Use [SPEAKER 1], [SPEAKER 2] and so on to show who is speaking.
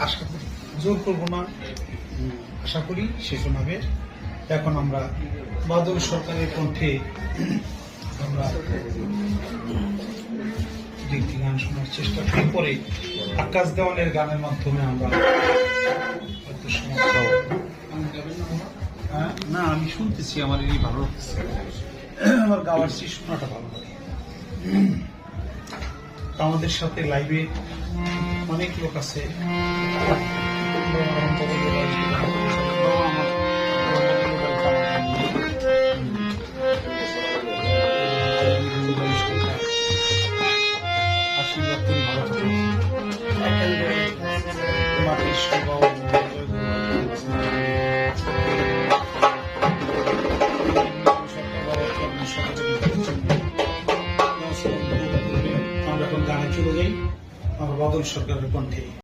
[SPEAKER 1] আশা করি, জোর করবো না, আশা করি সে শোনাবে। এখন আমরা বাদল সরকারের কণ্ঠে আমরা একটি গান শোনার চেষ্টা করি, পরে আকাশ দেওয়ানের গানের মাধ্যমে আমরা হয়তো সমাপ্ত হব।
[SPEAKER 2] না, আমি শুনতেছি, আমার এই ভালো লাগছে।
[SPEAKER 1] আমার গাওয়ার চেয়ে শোনাটা ভালো লাগে। আমাদের সাথে লাইভে অনেক লোক আছে।
[SPEAKER 2] আশীর্বাদ করি ভালো থাকুন।
[SPEAKER 1] মাটির স্বভাব আমরা এখন গানে চলে যাই, আমার বাদল সরকারের কণ্ঠে।